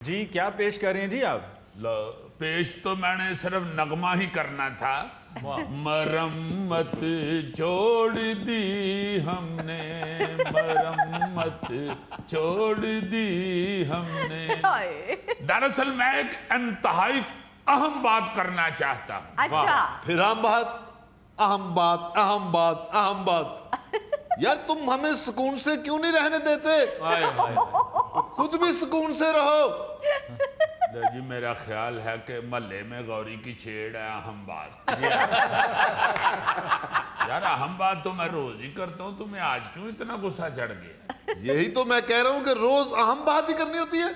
जी क्या पेश कर रहे हैं जी आप? पेश तो मैंने सिर्फ नगमा ही करना था। मरम्मत छोड़ दी हमने, मरम्मत छोड़ दी हमने। दरअसल मैं एक इंतहाई अहम बात करना चाहता हूँ। अच्छा, फिर अहम बात, अहम बात, अहम बात, अहम बात। यार तुम हमें सुकून से क्यों नहीं रहने देते? हाय हाय। खुद भी सुकून से रहो। जी मेरा ख्याल है कि महल्ले में गौरी की छेड़ है अहम बात। यार अहम बात तो मैं रोज ही करता हूँ, तुम्हें आज क्यों इतना गुस्सा चढ़ गया? यही तो मैं कह रहा हूँ कि रोज अहम बात ही करनी होती है।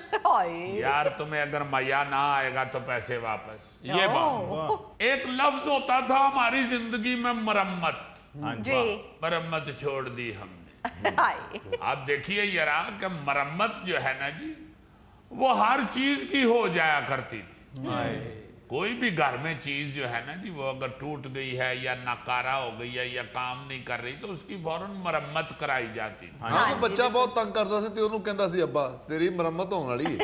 यार तुम्हें अगर मजा ना आएगा तो पैसे वापस। ये बात एक लफ्ज होता था हमारी जिंदगी में, मरम्मत। जी। मरम्मत छोड़ दी हमने। हाय। आप देखिए यार कि मरम्मत जो है ना जी, वो हर चीज की हो जाया करती थी। कोई भी घर में चीज जो है ना जी, वो अगर टूट गई है या नकारा हो गई है या काम नहीं कर रही तो उसकी फौरन मरम्मत कराई जाती थी। हाँ तो बच्चा बहुत तंग करता सी, ਉਹਨੂੰ ਕਹਿੰਦਾ ਸੀ अब्बा तेरी मरम्मत होने वाली है।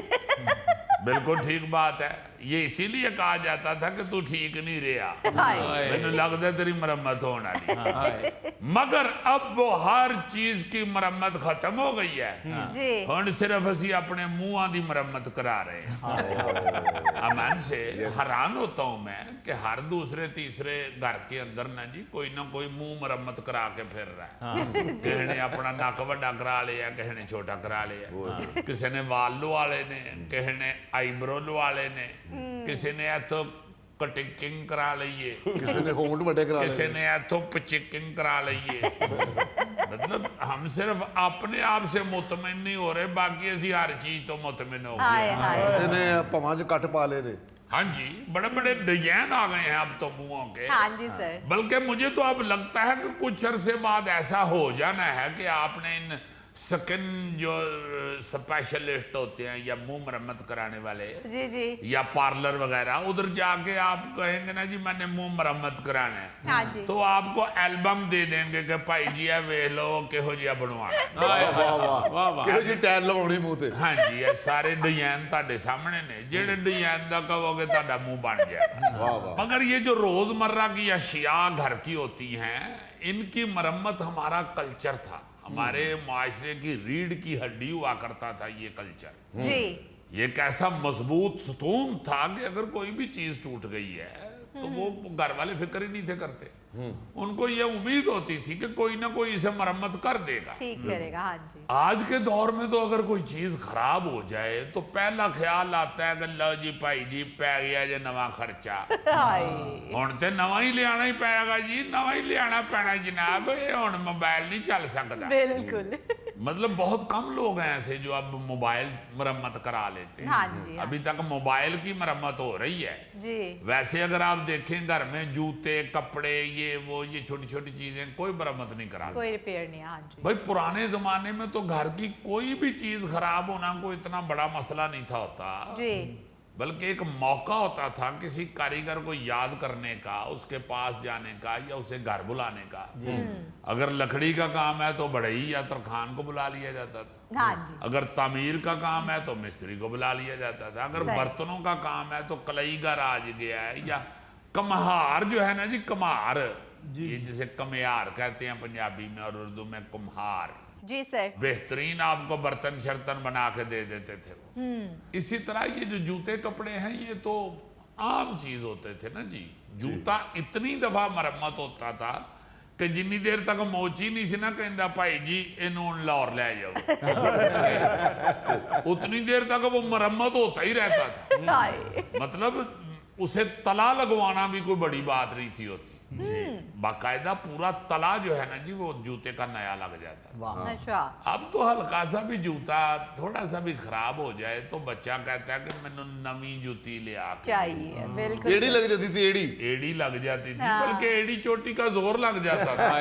बिल्कुल ठीक बात है। ये इसीलिए कहा जाता था कि तू ठीक नहीं रहा, मैंने लगता तेरी मरम्मत होने वाली। मगर अब वो हर चीज की मरम्मत खत्म हो गई है। जी। हुण सिर्फ असी अपने मुंह की मरम्मत करा रहे हैं। अमन से हैरान होता हूं मैं कि हर दूसरे तीसरे घर के अंदर ना कोई मुंह मरम्मत करा के फिर रहा है। किसी ने अपना नक वड्डा करा लिया, किसी ने छोटा करा लिया, किसी ने वाल लवा लेने, किसी ने आईब्रो लवा लेने, किसी ने इथों कटिंग करा लीए, किसी ने होंठ बड़े करा किसी लिए, ने इथों पिचिंग करा लीए। मतलब हम सिर्फ अपने आप से मुतमिन नहीं हो रहे, बाकी असी हर चीज तो मुतमिन हो गए। किसी ने भवां च कट पा ले। हाँ जी, बड़े बड़े डिजाइन आ गए हैं अब तो मुंहों के। हाँ जी सर। बल्कि मुझे तो अब लगता है कि कुछ अरसे बाद ऐसा हो जाना है कि आपने इन स्किन जो स्पेशलिस्ट होते हैं या मुंह मरम्मत कराने वाले जी जी। या पार्लर वगैरह, उधर जाके आप कहेंगे ना जी मैंने मुंह मरम्मत कराना है, हाँ जी। तो आपको एल्बम दे देंगे कि भाई जी ये वेख लो किहो जिहा बनवाना। वाह वाह वाह वाह। किहो जी टायर लवाउणी मुंह ते। हाँ जी, ये सारे डिजाइन ਤੁਹਾਡੇ सामने ने, जेड़े डिजाइन का कहोगे ਤੁਹਾਡਾ मुंह बन जाएगा। वाह वाह। मगर ये जो रोजमर्रा की अशिया घर की होती हैं, इनकी मरम्मत हमारा कल्चर था, हमारे माशरे की रीढ़ की हड्डी हुआ करता था ये कल्चर। जी। ये कैसा मजबूत सुतून था कि अगर कोई भी चीज टूट गई है तो वो घर वाले फिक्र ही नहीं थे करते। उनको ये उम्मीद होती थी कि कोई ना कोई इसे मरम्मत कर देगा। ठीक करेगा। हाँ जी। आज के दौर में तो अगर कोई चीज खराब हो जाए तो पहला ख्याल आता है कि लो जी भाई जी पै गया जे नवा खर्चा, हाय। हुण ते नवा ही लियाना ही पैगा जी, नवा ही लियाना पैना जनाब, ये हुण मोबाइल नहीं चल सकता। बिल्कुल। मतलब बहुत कम लोग हैं ऐसे जो अब मोबाइल मरम्मत करा लेते हैं। हाँ जी। हाँ। अभी तक मोबाइल की मरम्मत हो रही है। जी। वैसे अगर आप देखें घर में जूते कपड़े ये वो ये छोटी छोटी चीजें कोई मरम्मत नहीं कराते। कोई रिपेयर नहीं है। हाँ जी। भाई पुराने जमाने में तो घर की कोई भी चीज खराब होना कोई इतना बड़ा मसला नहीं था होता, जी। बल्कि एक मौका होता था किसी कारीगर को याद करने का, उसके पास जाने का या उसे घर बुलाने का। अगर लकड़ी का काम है तो बढ़ई या तरखान को बुला लिया जाता था। हाँ जी। अगर तामीर का काम है तो मिस्त्री को बुला लिया जाता था। अगर सही। बर्तनों का काम है तो कलईगर आज गया है, या कम्हार जो है ना जी, कम्हार ये जिसे कम्यार कहते हैं पंजाबी में और उर्दू में कुम्हार, जी सर। बेहतरीन आपको बर्तन शर्तन बना के दे देते थे वो। इसी तरह ये जो जूते कपड़े हैं ये तो आम चीज होते थे ना जी। जूता इतनी दफा मरम्मत होता था कि जिन्नी देर तक मोची नहीं सी ना कहता भाई जी इनू लाहौर ले जाओ, उतनी देर तक वो मरम्मत होता ही रहता था। हाय। मतलब उसे तला लगवाना भी कोई बड़ी बात नहीं थी होती। बाकायदा पूरा तला जो है ना जी वो जूते का नया लग जाता था। अच्छा। अब तो हल्का सा भी जूता थोड़ा सा भी खराब हो जाए तो बच्चा कहता है कि मैंने नवी जूती ले आके चाहिए। बिल्कुल। एड़ी लग जाती थी, एड़ी एड़ी लग जाती थी, हाँ। बल्कि एड़ी चोटी का जोर लग जाता था।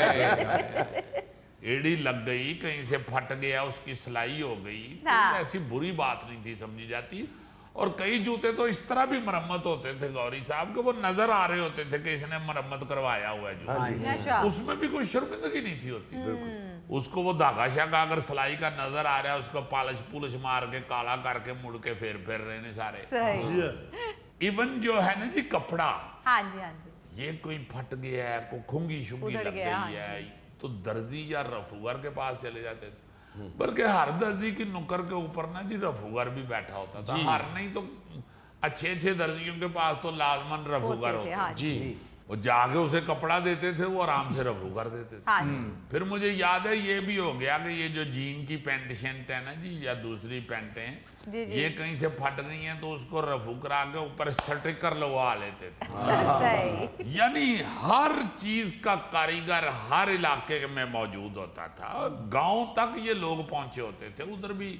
एड़ी लग गई, कहीं से फट गया, उसकी सिलाई हो गई, हाँ। कोई ऐसी बुरी बात नहीं थी समझी जाती। और कई जूते तो इस तरह भी मरम्मत होते थे गौरी साहब कि वो नजर आ रहे होते थे कि इसने मरम्मत करवाया हुआ है जूते, अच्छा उसमें भी कोई शर्मिंदगी नहीं थी होती। उसको वो धागा शागा अगर सिलाई का नजर आ रहा है, उसको पालिश पुलिश मार के काला करके मुड़ के फेर रहे ने सारे। सही। इवन जो है ना जी कपड़ा, हाँ जी हाँ जी। ये कोई फट गया है, कोई खुंगी शुंगी उधड़ लग गया, गई हाँ है, तो दर्जी या रफूगर के पास चले जाते थे। बल्कि हर दर्जी की नुक्कर के ऊपर ना जी रफूगर भी बैठा होता था। हर नहीं तो अच्छे दर्जियों के पास तो लाजमन रफूगर होते थे, होते हाँ थे। जी। वो जाके उसे कपड़ा देते थे, वो आराम से रफूगर देते थे। हाँ जी। फिर मुझे याद है ये भी हो गया कि ये जो जीन की पैंट शर्ट है ना जी, या दूसरी पैंटें जी, जी। ये कहीं से फट गई हैं तो उसको रफू करा के ऊपर स्टिकर लगवा लेते थे। सही। यानी हर चीज का कारीगर हर इलाके में मौजूद होता था। गांव तक ये लोग पहुंचे होते थे। उधर भी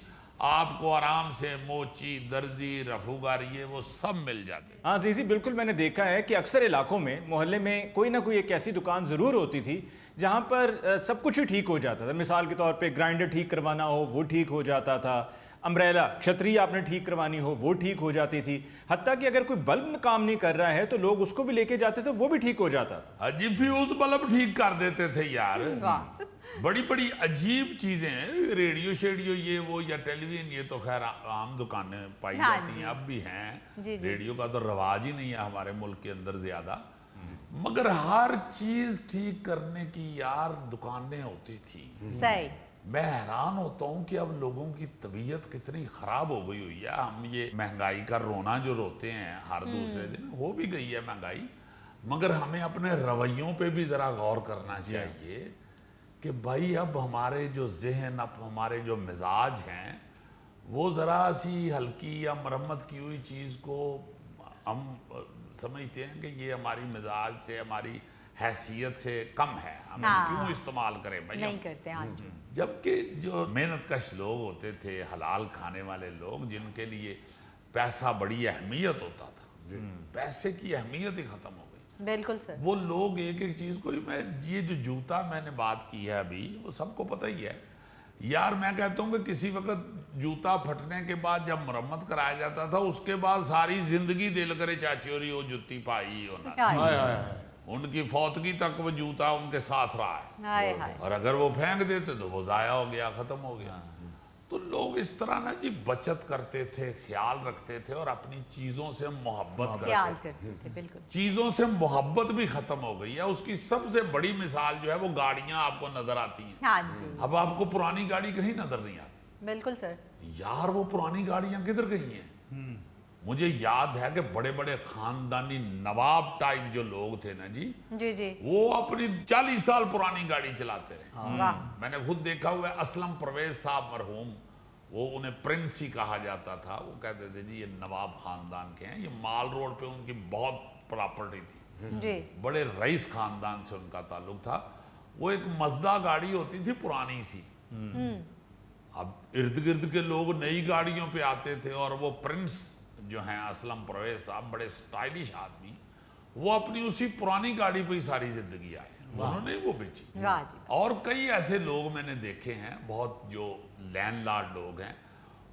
आपको आराम से मोची, दर्जी, रफूगर ये वो सब मिल जाते। हाँ जी, बिल्कुल मैंने देखा है कि अक्सर इलाकों में मोहल्ले में कोई ना कोई एक ऐसी दुकान ज़रूर होती थी जहाँ पर सब कुछ ही ठीक हो जाता था। मिसाल के तौर पे ग्राइंडर ठीक करवाना हो वो ठीक हो जाता था, अम्ब्रेला छतरी आपने ठीक करवानी हो वो ठीक हो जाती थी, हत्ता कि अगर कोई बल्ब काम नहीं कर रहा है तो लोग उसको भी लेके जाते थे, वो भी ठीक हो जाता था। अजीब फ्यूज बल्ब ठीक कर देते थे यार। वाह। बड़ी बड़ी अजीब चीजें हैं। रेडियो शेडियो ये वो या टेलीविजन ये तो खैर आम दुकानें पाई हाँ जाती जी। हैं, अब भी हैं। जी, जी। रेडियो का तो रवाज ही नहीं है हमारे मुल्क के अंदर ज्यादा, मगर हर चीज ठीक करने की यार दुकानें होती थी। सही। मैं हैरान होता हूँ कि अब लोगों की तबीयत कितनी खराब हो गई हुई है। हम ये महंगाई का रोना जो रोते हैं हर दूसरे दिन, हो भी गई है महंगाई, मगर हमें अपने रवैयों पे भी जरा गौर करना चाहिए कि भाई अब हमारे जो जहन, अब हमारे जो मिजाज हैं, वो ज़रा सी हल्की या मरम्मत की हुई चीज़ को हम समझते हैं कि ये हमारी मिजाज से, हमारी हैसियत से कम है, हम हाँ। क्यों इस्तेमाल करें भाई। नहीं करते। हाँ जी। जबकि जो मेहनत कश लोग होते थे, हलाल खाने वाले लोग, जिनके लिए पैसा बड़ी अहमियत होता था, पैसे की अहमियत ही ख़त्म हो गई। बिल्कुल सर। वो लोग एक एक चीज़ को, मैं ये जो जूता मैंने बात की है अभी, वो सबको पता ही है यार। मैं कहता हूँ कि किसी वक्त जूता फटने के बाद जब मरम्मत कराया जाता था, उसके बाद सारी जिंदगी दिल करे चाची और वो जुत्ती पाई होना, हाय उनकी फौतगी तक वो जूता उनके साथ रहा है। हाय हाय। और अगर वो फेंक देते तो वो जाया हो गया, खत्म हो गया। तो लोग इस तरह ना जी बचत करते थे, ख्याल रखते थे और अपनी चीजों से मोहब्बत ख्याल करते थे। करते थे। बिल्कुल। चीजों से मोहब्बत भी खत्म हो गई है। उसकी सबसे बड़ी मिसाल जो है वो गाड़ियां आपको नजर आती हैं। हाँ जी। अब आपको पुरानी गाड़ी कहीं नजर नहीं आती। बिल्कुल सर। यार वो पुरानी गाड़ियां किधर गई हैं? मुझे याद है कि बड़े बड़े खानदानी नवाब टाइप जो लोग थे ना जी, जी जी। वो अपनी 40 साल पुरानी गाड़ी चलाते रहे। वाह। मैंने खुद देखा हुआ है। असलम परवेज साहब मरहूम, वो उन्हें प्रिंस ही कहा जाता था। वो कहते थे जी ये नवाब खानदान के हैं। ये माल रोड पे उनकी बहुत प्रॉपर्टी थी। जी। बड़े रईस खानदान से उनका ताल्लुक था। वो एक मजदा गाड़ी होती थी पुरानी सी। अब इर्द गिर्द के लोग नई गाड़ियों पे आते थे और वो प्रिंस जो हैं असलम परवेज साहब, बड़े स्टाइलिश आदमी, वो अपनी उसी पुरानी गाड़ी पे ही सारी जिंदगी आए। उन्होंने वो बेची। वाह जी। और कई ऐसे लोग मैंने देखे हैं, बहुत जो लैंडलॉर्ड लोग हैं,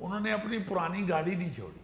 उन्होंने अपनी पुरानी गाड़ी नहीं छोड़ी।